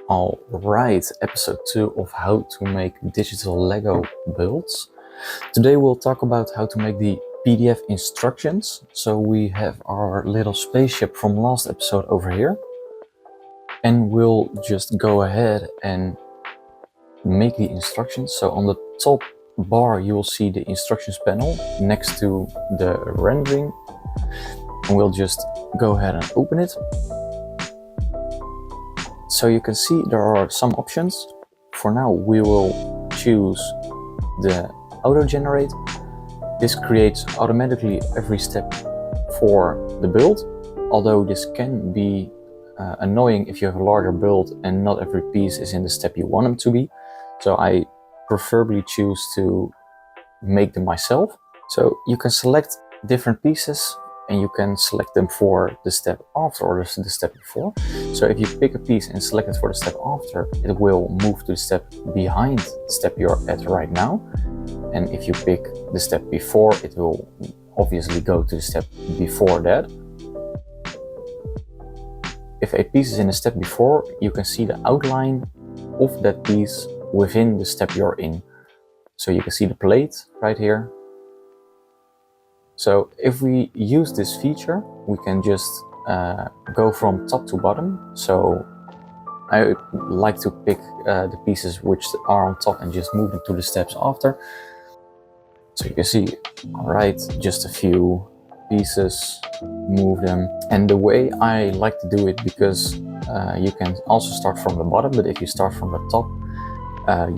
Alright, episode 2 of how to make digital Lego builds. Today we'll talk about how to make the PDF instructions. So we have our little spaceship from last episode over here. And we'll just go ahead and make the instructions. So on the top bar you will see the instructions panel next to the rendering. And we'll just go ahead and open it. So you can see there are some options. For now we will choose the auto generate. This creates automatically every step for the build, although this can be annoying if you have a larger build and not every piece is in the step you want them to be. So I preferably choose to make them myself. So you can select different pieces and you can select them for the step after or the step before. So if you pick a piece and select it for the step after, it will move to the step behind the step you're at right now. And if you pick the step before, it will obviously go to the step before that. If a piece is in a step before, you can see the outline of that piece within the step you're in. So you can see the plate right here. So if we use this feature, we can just go from top to bottom. So I like to pick the pieces which are on top and just move them to the steps after. So you can see, all right, just a few pieces, move them. And the way I like to do it, because you can also start from the bottom, but if you start from the top,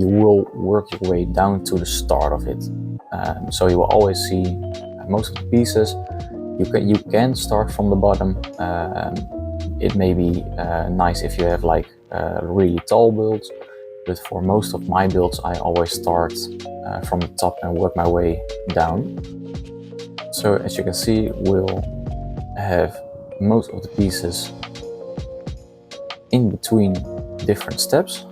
you will work your way down to the start of it. So you will always see most of the pieces. You can start from the bottom. It may be nice if you have like really tall builds, but for most of my builds I always start from the top and work my way down. So as you can see, we'll have most of the pieces in between different steps.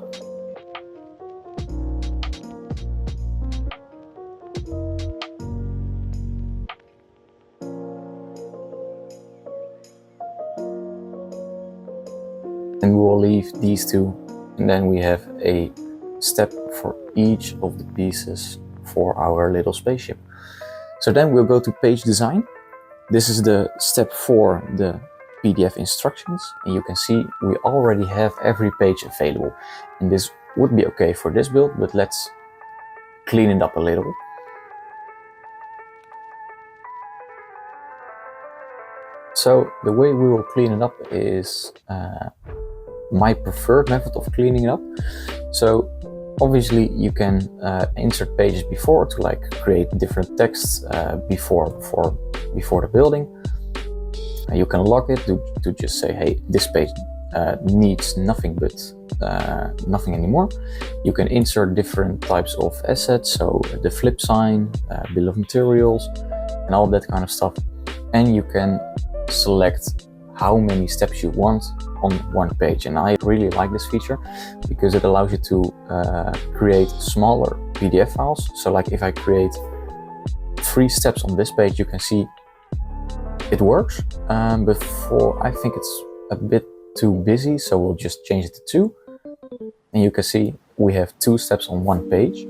And we will leave these two, and then we have a step for each of the pieces for our little spaceship. So then we'll go to page design. This is the step for the PDF instructions, and you can see we already have every page available. And this would be okay for this build, but let's clean it up a little. So the way we will clean it up is my preferred method of cleaning it up. So obviously you can insert pages before to like create different texts before the building. You can lock it to just say, hey, this page needs nothing but nothing anymore. You can insert different types of assets, so the flip sign, bill of materials, and all that kind of stuff. And you can select how many steps you want on one page. And I really like this feature because it allows you to create smaller PDF files. So like if I create 3 steps on this page, you can see it works. But I think it's a bit too busy, so we'll just change it to 2. And you can see we have 2 steps on one page.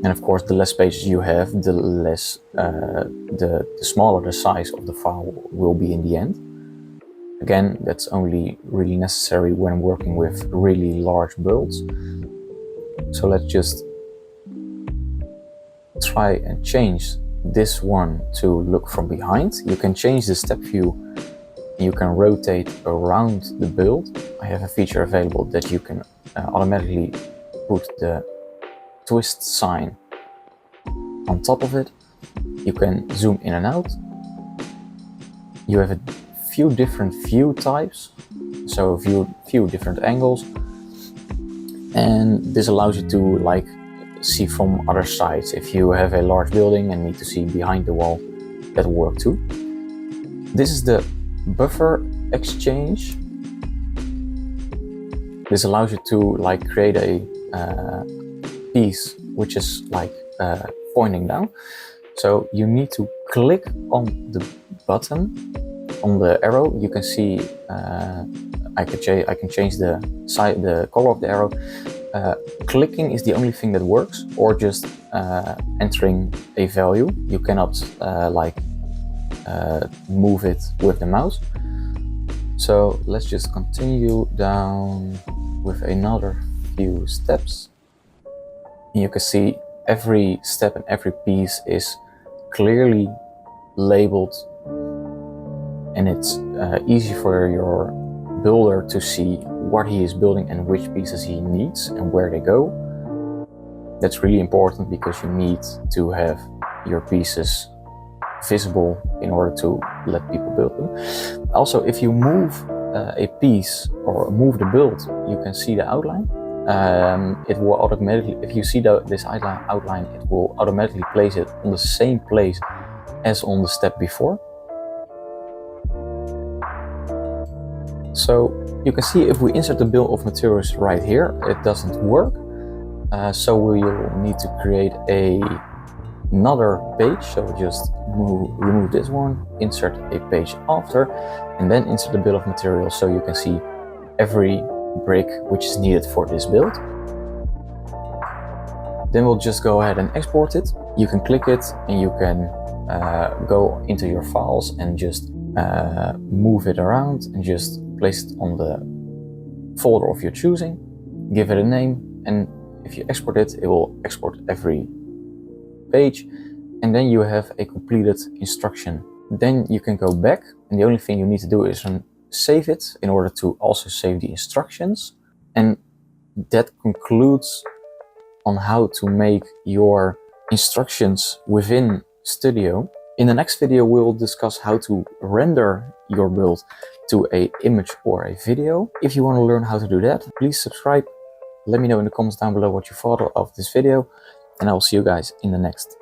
And of course, the less pages you have, the less, the smaller the size of the file will be in the end. Again, that's only really necessary when working with really large builds. So let's just try and change this one to look from behind. You can change the step view. You can rotate around the build. I have a feature available that you can automatically put the twist sign on top of it. You can zoom in and out. You have a few different view types, so a few different angles, and this allows you to like see from other sides. If you have a large building and need to see behind the wall, that will work too. This is the buffer exchange. This allows you to like create a piece which is like pointing down. So you need to click on the button, on the arrow. You can see I can change the color of the arrow. Clicking is the only thing that works, or just entering a value. You cannot move it with the mouse. So let's just continue down with another few steps. And you can see every step and every piece is clearly labeled, and it's easy for your builder to see what he is building and which pieces he needs and where they go. That's really important because you need to have your pieces visible in order to let people build them. Also, if you move a piece or move the build, you can see the outline. It will automatically, if you see this outline, it will automatically place it on the same place as on the step before. So you can see if we insert the bill of materials right here, it doesn't work. So we will need to create another page. So just remove this one, insert a page after, and then insert the bill of materials so you can see every brick which is needed for this build. Then we'll just go ahead and export it. You can click it and you can go into your files and just move it around and just place it on the folder of your choosing, give it a name, and if you export it, it will export every page, and then you have a completed instruction. Then you can go back, and the only thing you need to do is save it in order to also save the instructions. And that concludes on how to make your instructions within Studio. In the next video, we will discuss how to render your build to an image or a video. If you want to learn how to do that, please subscribe. Let me know in the comments down below what you thought of this video, and I will see you guys in the next.